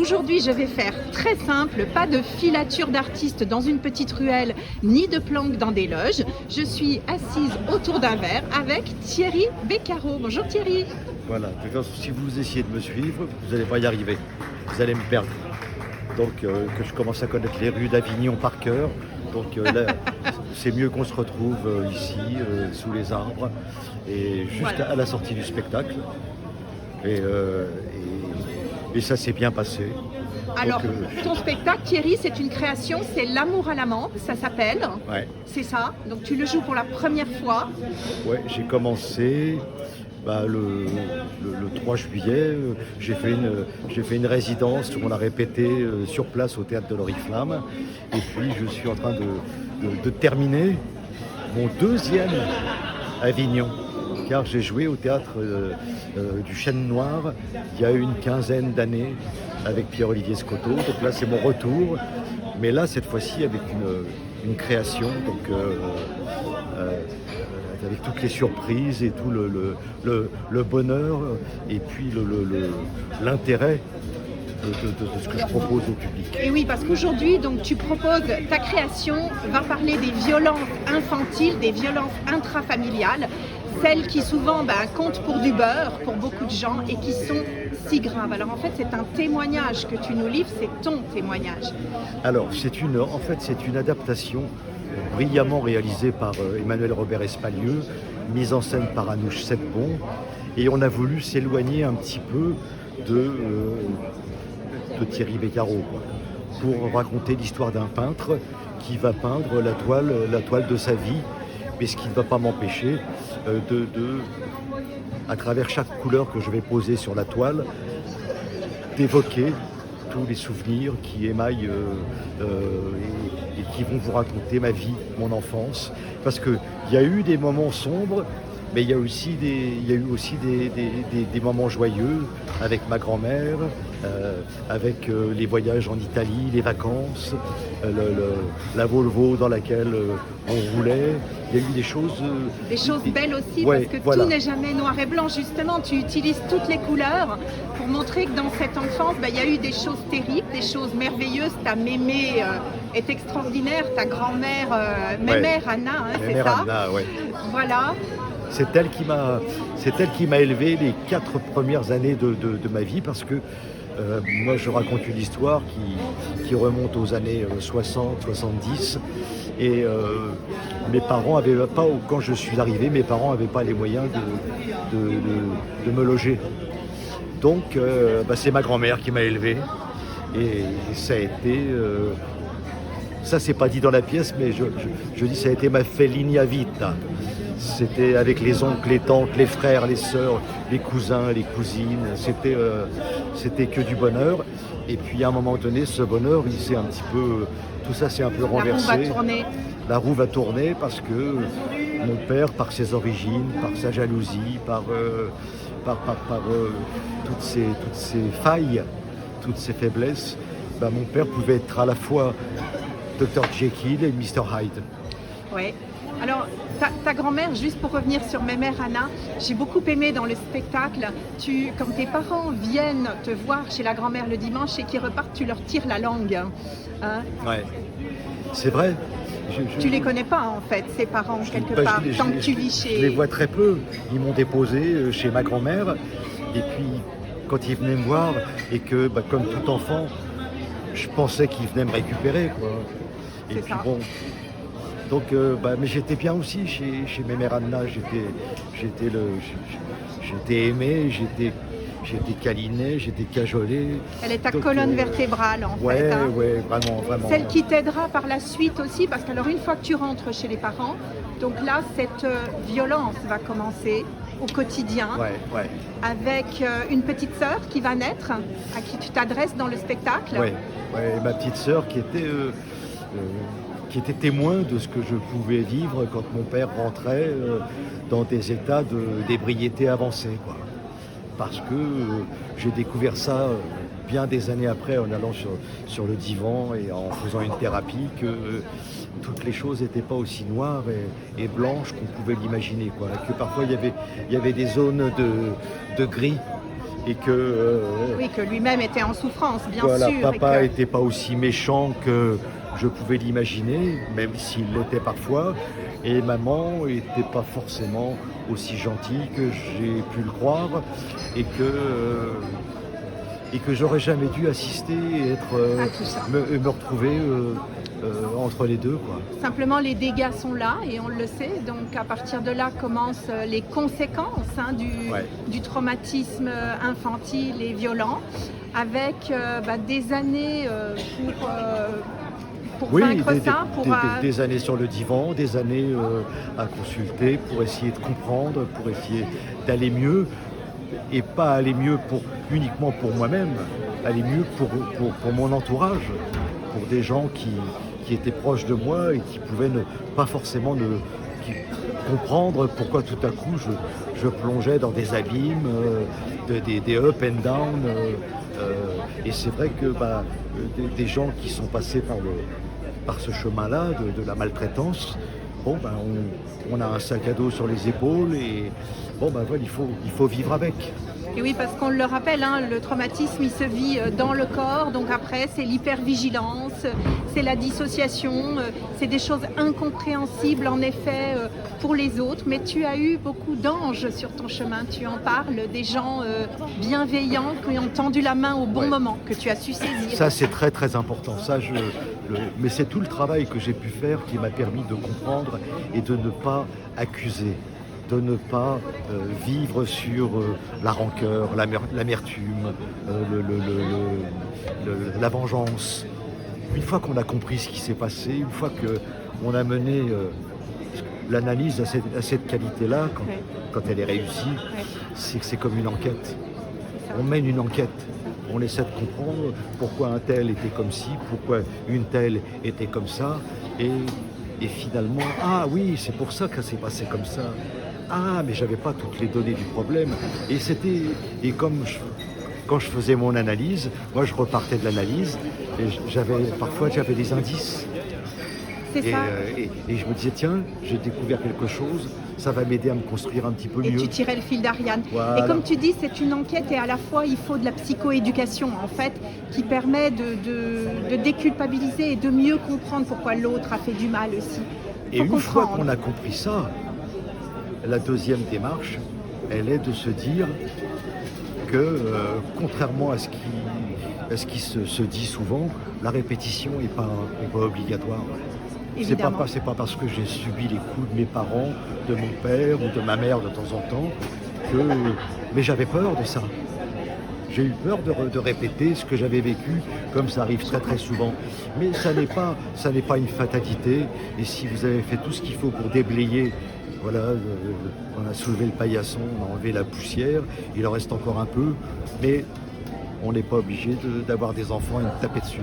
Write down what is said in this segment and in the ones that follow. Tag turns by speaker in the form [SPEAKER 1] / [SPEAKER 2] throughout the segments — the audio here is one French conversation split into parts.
[SPEAKER 1] aujourd'hui, je vais faire très simple, pas de filature d'artistes dans une petite ruelle, ni de planques dans des loges. Je suis assise autour d'un verre avec Thierry Beccaro. Bonjour Thierry.
[SPEAKER 2] Voilà, si vous essayez de me suivre, vous n'allez pas y arriver. Vous allez me perdre. Donc que je commence à connaître les rues d'Avignon par cœur. Donc là, c'est mieux qu'on se retrouve ici, sous les arbres, et juste
[SPEAKER 1] Voilà.
[SPEAKER 2] à la sortie du spectacle. Et ça s'est bien passé.
[SPEAKER 1] Alors,
[SPEAKER 2] Donc,
[SPEAKER 1] ton spectacle, Thierry, c'est une création, c'est L'amour à la menthe, ça s'appelle.
[SPEAKER 2] ouais,
[SPEAKER 1] C'est ça. Donc tu le joues pour la première fois.
[SPEAKER 2] ouais, j'ai commencé le 3 juillet. J'ai fait une résidence où on a répété sur place au théâtre de l'Oriflamme. Et puis je suis en train de terminer mon deuxième Avignon. Car j'ai joué au théâtre du Chêne Noir il y a une quinzaine d'années avec Pierre-Olivier Scotto. Donc là, c'est mon retour. Mais là, cette fois-ci, avec une création, donc avec toutes les surprises et tout le bonheur et puis l'intérêt de ce que je propose au public.
[SPEAKER 1] Et oui, parce qu'aujourd'hui, donc, tu proposes, ta création va parler des violences infantiles, des violences intrafamiliales, celles qui souvent comptent pour du beurre, pour beaucoup de gens, et qui sont si graves. Alors en fait, c'est un témoignage que tu nous livres, c'est ton témoignage.
[SPEAKER 2] Alors, c'est une adaptation brillamment réalisée par Emmanuel Robert Espalieu, mise en scène par Anouche Sepbon, et on a voulu s'éloigner un petit peu de Thierry Beccaro, quoi, pour raconter l'histoire d'un peintre qui va peindre la toile de sa vie, mais ce qui ne va pas m'empêcher à travers chaque couleur que je vais poser sur la toile, d'évoquer tous les souvenirs qui émaillent et qui vont vous raconter ma vie, mon enfance. Parce qu'il y a eu des moments sombres, mais il y a eu aussi des moments joyeux avec ma grand-mère, avec les voyages en Italie, les vacances, la Volvo dans laquelle on roulait. Il y a eu des choses
[SPEAKER 1] Belles aussi,
[SPEAKER 2] ouais,
[SPEAKER 1] parce que
[SPEAKER 2] voilà.
[SPEAKER 1] tout n'est jamais noir et blanc. Justement, tu utilises toutes les couleurs pour montrer que dans cette enfance, il y a eu des choses terribles, des choses merveilleuses. Ta mémé est extraordinaire, ta grand-mère, Mémère Anna, c'est
[SPEAKER 2] Mémère
[SPEAKER 1] ça.
[SPEAKER 2] Anna, ouais.
[SPEAKER 1] Voilà.
[SPEAKER 2] C'est elle qui m'a élevé les 4 premières années de ma vie, parce que moi je raconte une histoire qui remonte aux années 60, 70, et mes parents avaient pas, quand je suis arrivé, mes parents n'avaient pas les moyens de me loger. Donc c'est ma grand-mère qui m'a élevé, et ça a été... ça c'est pas dit dans la pièce, mais je dis ça a été ma felinia vita. C'était avec les oncles, les tantes, les frères, les sœurs, les cousins, les cousines. C'était que du bonheur. Et puis à un moment donné, ce bonheur, tout ça s'est un peu renversé.
[SPEAKER 1] La roue va tourner.
[SPEAKER 2] La roue va tourner parce que mon père, par ses origines, par sa jalousie, par toutes ces failles, toutes ces faiblesses, mon père pouvait être à la fois Dr Jekyll et Mr Hyde.
[SPEAKER 1] Oui. Alors, ta grand-mère, juste pour revenir sur Mémère Anna, j'ai beaucoup aimé dans le spectacle, quand tes parents viennent te voir chez la grand-mère le dimanche et qu'ils repartent, tu leur tires la langue. Hein?
[SPEAKER 2] Ouais, c'est vrai.
[SPEAKER 1] Tu les connais pas en fait, ces parents, quelque part, tant que tu vis chez...
[SPEAKER 2] Je les vois très peu. Ils m'ont déposé chez ma grand-mère, et puis quand ils venaient me voir, et que, comme tout enfant, je pensais qu'ils venaient me récupérer, quoi. Et
[SPEAKER 1] C'est
[SPEAKER 2] puis
[SPEAKER 1] ça.
[SPEAKER 2] bon... Donc, mais j'étais bien aussi chez Mémère Anna. J'étais aimé, j'étais câliné, j'étais cajolé.
[SPEAKER 1] Elle est ta colonne vertébrale en fait. Hein.
[SPEAKER 2] Ouais, vraiment, vraiment.
[SPEAKER 1] Celle qui t'aidera par la suite aussi, parce qu'alors une fois que tu rentres chez les parents, donc là cette violence va commencer au quotidien,
[SPEAKER 2] Ouais.
[SPEAKER 1] avec une petite sœur qui va naître, à qui tu t'adresses dans le spectacle.
[SPEAKER 2] Ouais, ma petite sœur qui était témoin de ce que je pouvais vivre quand mon père rentrait dans des états d'ébriété avancée, quoi. Parce que j'ai découvert ça bien des années après, en allant sur le divan et en faisant une thérapie, que toutes les choses n'étaient pas aussi noires et blanches qu'on pouvait l'imaginer, quoi. Que parfois il y avait des zones de gris et que
[SPEAKER 1] Oui, que lui-même était en souffrance, bien
[SPEAKER 2] voilà,
[SPEAKER 1] sûr.
[SPEAKER 2] papa
[SPEAKER 1] et
[SPEAKER 2] n'était pas aussi méchant que je pouvais l'imaginer, même s'il l'était parfois, et maman n'était pas forcément aussi gentille que j'ai pu le croire, et que j'aurais jamais dû assister et
[SPEAKER 1] à tout ça.
[SPEAKER 2] me retrouver entre les deux, quoi.
[SPEAKER 1] Simplement, les dégâts sont là et on le sait. Donc, à partir de là commencent les conséquences
[SPEAKER 2] Ouais.
[SPEAKER 1] du traumatisme infantile et violent, avec des années pour
[SPEAKER 2] Oui,
[SPEAKER 1] vaincre ça,
[SPEAKER 2] des années sur le divan, des années à consulter pour essayer de comprendre, pour essayer d'aller mieux, et pas aller mieux uniquement pour moi-même, aller mieux pour mon entourage, pour des gens qui étaient proches de moi et qui pouvaient pas forcément comprendre pourquoi tout à coup je plongeais dans des abîmes, des up and down. Et c'est vrai que des gens qui sont passés par ce chemin-là de la maltraitance, on a un sac à dos sur les épaules et voilà, il faut vivre avec.
[SPEAKER 1] Et oui, parce qu'on le rappelle, le traumatisme, il se vit dans le corps. Donc après, c'est l'hypervigilance, c'est la dissociation, c'est des choses incompréhensibles en effet pour les autres. Mais tu as eu beaucoup d'anges sur ton chemin, tu en parles, des gens bienveillants qui ont tendu la main au bon moment, que tu as su saisir.
[SPEAKER 2] Ça, c'est très très important. Mais c'est tout le travail que j'ai pu faire qui m'a permis de comprendre et de ne pas accuser, de ne pas vivre sur la rancœur, l'amertume, la vengeance. Une fois qu'on a compris ce qui s'est passé, une fois qu'on a mené l'analyse à cette qualité-là, quand elle est réussie, c'est que c'est comme une enquête. On mène une enquête. On essaie de comprendre pourquoi un tel était comme ci, pourquoi une telle était comme ça, et finalement, ah oui, c'est pour ça que ça s'est passé comme ça. Ah, mais j'avais pas toutes les données du problème. Et quand je faisais mon analyse, moi je repartais de l'analyse et parfois j'avais des indices.
[SPEAKER 1] C'est ça.
[SPEAKER 2] Et je me disais, tiens, j'ai découvert quelque chose, ça va m'aider à me construire un petit peu mieux.
[SPEAKER 1] Et tu tirais le fil d'Ariane.
[SPEAKER 2] Voilà.
[SPEAKER 1] Et comme tu dis, c'est une enquête et à la fois, il faut de la psychoéducation, en fait, qui permet de déculpabiliser et de mieux comprendre pourquoi l'autre a fait du mal aussi.
[SPEAKER 2] Et une fois qu'on a compris ça, la deuxième démarche, elle est de se dire que, contrairement à ce qui se dit souvent, la répétition n'est pas obligatoire. C'est pas parce que j'ai subi les coups de mes parents, de mon père ou de ma mère de temps en temps mais j'avais peur de ça. J'ai eu peur de répéter ce que j'avais vécu, comme ça arrive très très souvent. Mais ça n'est pas une fatalité. Et si vous avez fait tout ce qu'il faut pour déblayer, voilà, on a soulevé le paillasson, on a enlevé la poussière, il en reste encore un peu, mais on n'est pas obligé d'avoir des enfants et de taper dessus.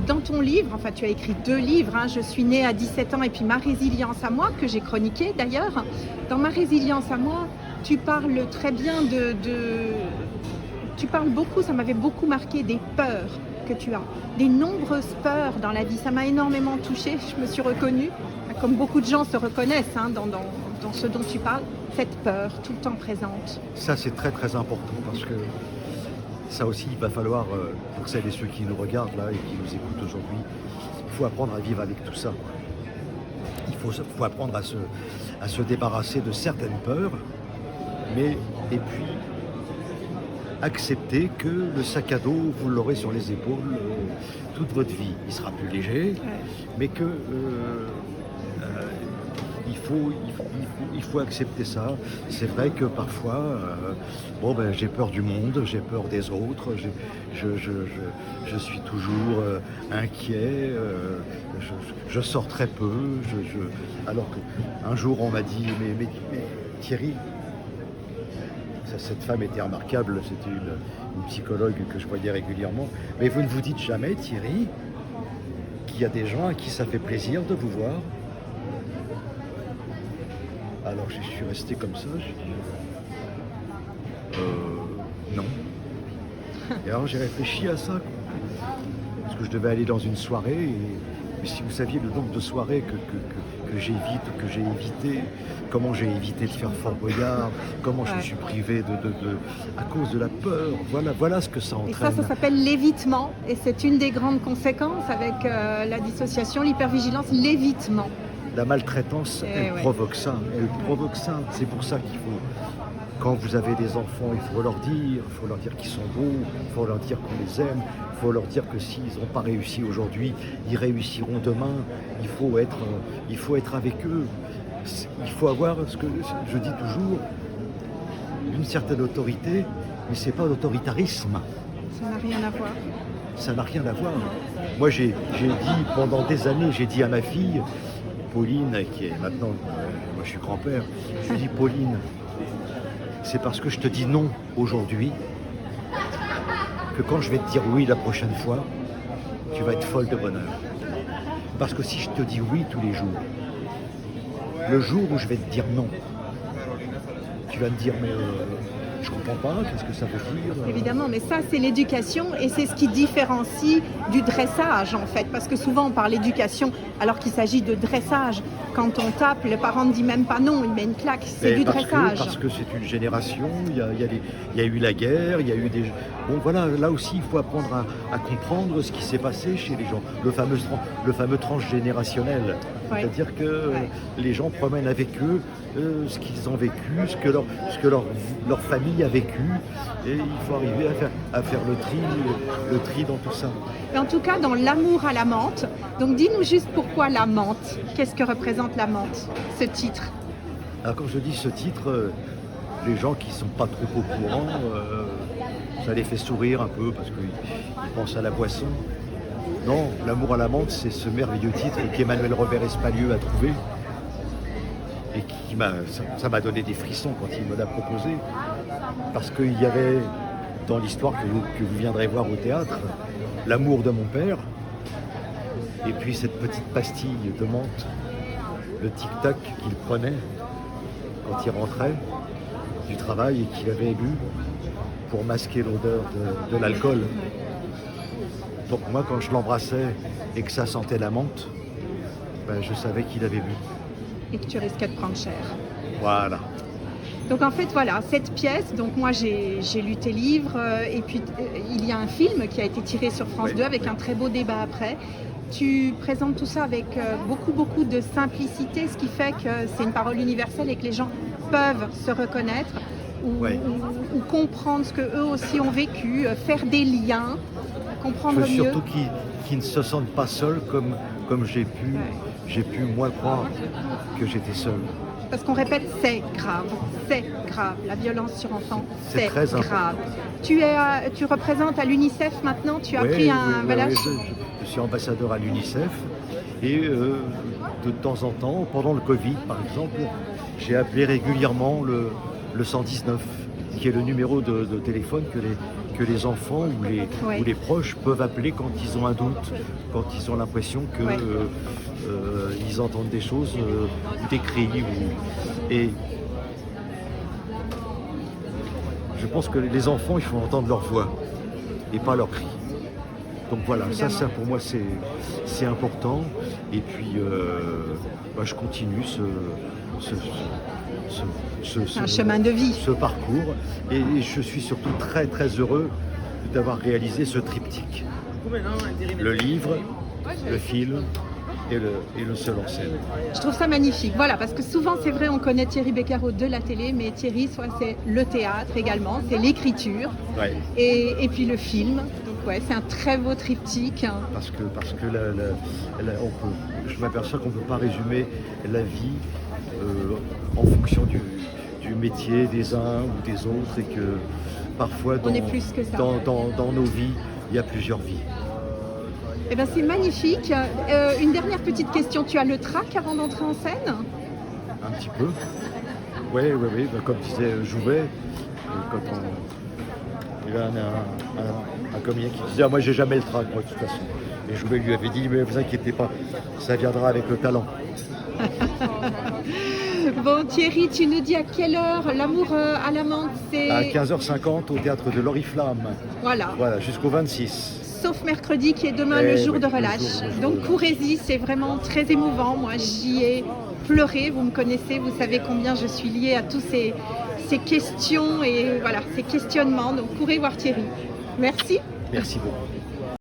[SPEAKER 1] Dans ton livre, enfin tu as écrit 2 livres, Je suis née à 17 ans et puis Ma résilience à moi, que j'ai chroniqué d'ailleurs. Dans Ma résilience à moi, tu parles très bien tu parles beaucoup, ça m'avait beaucoup marqué, des peurs que tu as, des nombreuses peurs dans la vie. Ça m'a énormément touchée, je me suis reconnue, comme beaucoup de gens se reconnaissent dans ce dont tu parles, cette peur tout le temps présente.
[SPEAKER 2] Ça, c'est très très important parce que ça aussi, il va falloir, pour celles et ceux qui nous regardent là et qui nous écoutent aujourd'hui, il faut apprendre à vivre avec tout ça. Il faut apprendre à se débarrasser de certaines peurs, et puis accepter que le sac à dos, vous l'aurez sur les épaules toute votre vie. Il sera plus léger, mais que il faut accepter ça. C'est vrai que parfois, j'ai peur du monde, j'ai peur des autres, je suis toujours inquiet, je sors très peu, alors qu'un jour on m'a dit, mais Thierry, cette femme était remarquable, c'était une psychologue que je voyais régulièrement, mais vous ne vous dites jamais, Thierry, qu'il y a des gens à qui ça fait plaisir de vous voir? Alors je suis resté comme ça, j'ai dit non. Et alors j'ai réfléchi à ça, parce que je devais aller dans une soirée Mais si vous saviez le nombre de soirées que j'évite, que j'ai évité, comment j'ai évité de faire Fort Boyard, comment je me suis privé à cause de la peur. Voilà ce que ça entraîne.
[SPEAKER 1] Et ça s'appelle l'évitement. Et c'est une des grandes conséquences avec la dissociation, l'hypervigilance, l'évitement.
[SPEAKER 2] La maltraitance, elle provoque ça. Elle provoque ça. C'est pour ça qu'il faut... Quand vous avez des enfants, il faut leur dire qu'ils sont beaux, il faut leur dire qu'on les aime, il faut leur dire que s'ils n'ont pas réussi aujourd'hui, ils réussiront demain. Il faut être avec eux. Il faut avoir, ce que je dis toujours, une certaine autorité, mais c'est pas l'autoritarisme.
[SPEAKER 1] Ça n'a rien à voir.
[SPEAKER 2] Ça n'a rien à voir. Moi, j'ai dit pendant des années, j'ai dit à ma fille, Pauline, qui est maintenant, moi je suis grand-père, je lui dis Pauline, c'est parce que je te dis non aujourd'hui que quand je vais te dire oui la prochaine fois, tu vas être folle de bonheur. Parce que si je te dis oui tous les jours, le jour où je vais te dire non, tu vas me dire mais je comprends pas, qu'est-ce que ça veut dire
[SPEAKER 1] Évidemment, mais ça c'est l'éducation et c'est ce qui différencie du dressage en fait. Parce que souvent on parle d'éducation alors qu'il s'agit de dressage. Quand on tape, le parent ne dit même pas non, il met une claque, c'est du dressage.
[SPEAKER 2] Parce que c'est une génération, il y a eu la guerre, il y a eu des... Bon voilà, là aussi il faut apprendre à comprendre ce qui s'est passé chez les gens. Le fameux transgénérationnel. C'est-à-dire que les gens promènent avec eux ce qu'ils ont vécu, ce que leur famille a vécu. Et il faut arriver à faire le tri dans tout ça.
[SPEAKER 1] Et en tout cas, dans l'amour à la menthe, donc dis-nous juste pourquoi la menthe. Qu'est-ce que représente la menthe, ce titre?
[SPEAKER 2] Alors quand je dis ce titre, les gens qui ne sont pas trop au courant, ça les fait sourire un peu parce qu'ils pensent à la boisson. Non, l'amour à la menthe, c'est ce merveilleux titre qu'Emmanuel Robert Espalieu a trouvé et ça m'a donné des frissons quand il me l'a proposé parce qu'il y avait dans l'histoire que vous viendrez voir au théâtre, l'amour de mon père et puis cette petite pastille de menthe, le tic-tac qu'il prenait quand il rentrait du travail et qu'il avait bu pour masquer l'odeur de l'alcool. Donc moi, quand je l'embrassais et que ça sentait la menthe, je savais qu'il avait bu.
[SPEAKER 1] Et que tu risquais de prendre cher.
[SPEAKER 2] Voilà.
[SPEAKER 1] Donc en fait, voilà, cette pièce, donc moi j'ai lu tes livres, et puis il y a un film qui a été tiré sur France 2 avec un très beau débat après. Tu présentes tout ça avec beaucoup de simplicité, ce qui fait que c'est une parole universelle et que les gens peuvent se reconnaître ou comprendre ce qu'eux aussi ont vécu, faire des liens, comprendre mieux.
[SPEAKER 2] Surtout qu'ils ne se sentent pas seuls comme j'ai pu moi croire que j'étais seul.
[SPEAKER 1] Parce qu'on répète, c'est grave, la violence sur enfants, c'est
[SPEAKER 2] très
[SPEAKER 1] grave. Tu représentes à l'UNICEF maintenant, tu as pris un...
[SPEAKER 2] Je suis ambassadeur à l'UNICEF et de temps en temps, pendant le Covid par exemple, j'ai appelé régulièrement le 119, qui est le numéro de téléphone que les enfants ou les proches peuvent appeler quand ils ont un doute, quand ils ont l'impression que ils entendent des choses, des cris. Et je pense que les enfants, il faut entendre leur voix et pas leurs cris. Donc voilà, ça pour moi c'est important. Et puis je continue
[SPEAKER 1] un chemin de vie,
[SPEAKER 2] ce parcours, et je suis surtout très très heureux d'avoir réalisé ce triptyque, le livre, le film et le seul en scène.
[SPEAKER 1] Je trouve ça magnifique, voilà, parce que souvent c'est vrai, on connaît Thierry Beccaro de la télé, mais Thierry, c'est le théâtre également, c'est l'écriture, et puis le film. Donc c'est un très beau triptyque.
[SPEAKER 2] Parce que je m'aperçois qu'on ne peut pas résumer la vie en fonction du métier des uns ou des autres, et que parfois dans nos vies, il y a plusieurs vies.
[SPEAKER 1] Eh bien, c'est magnifique. Une dernière petite question, tu as le trac avant d'entrer en scène?
[SPEAKER 2] Un petit peu. Oui. Comme disait Jouvet, quand il y a un comédien qui disait moi j'ai jamais le trac, moi, de toute façon. Et Jouvet lui avait dit mais vous inquiétez pas, ça viendra avec le talent.
[SPEAKER 1] Bon Thierry, tu nous dis à quelle heure l'amour à la menthe, c'est...
[SPEAKER 2] À 15h50 au théâtre de l'Oriflamme.
[SPEAKER 1] Voilà,
[SPEAKER 2] jusqu'au 26.
[SPEAKER 1] sauf mercredi qui est demain le jour de relâche. Donc courez-y, c'est vraiment très émouvant. Moi, j'y ai pleuré, vous me connaissez, vous savez combien je suis liée à tous ces questions et voilà, ces questionnements. Donc courez voir Thierry. Merci.
[SPEAKER 2] Merci beaucoup.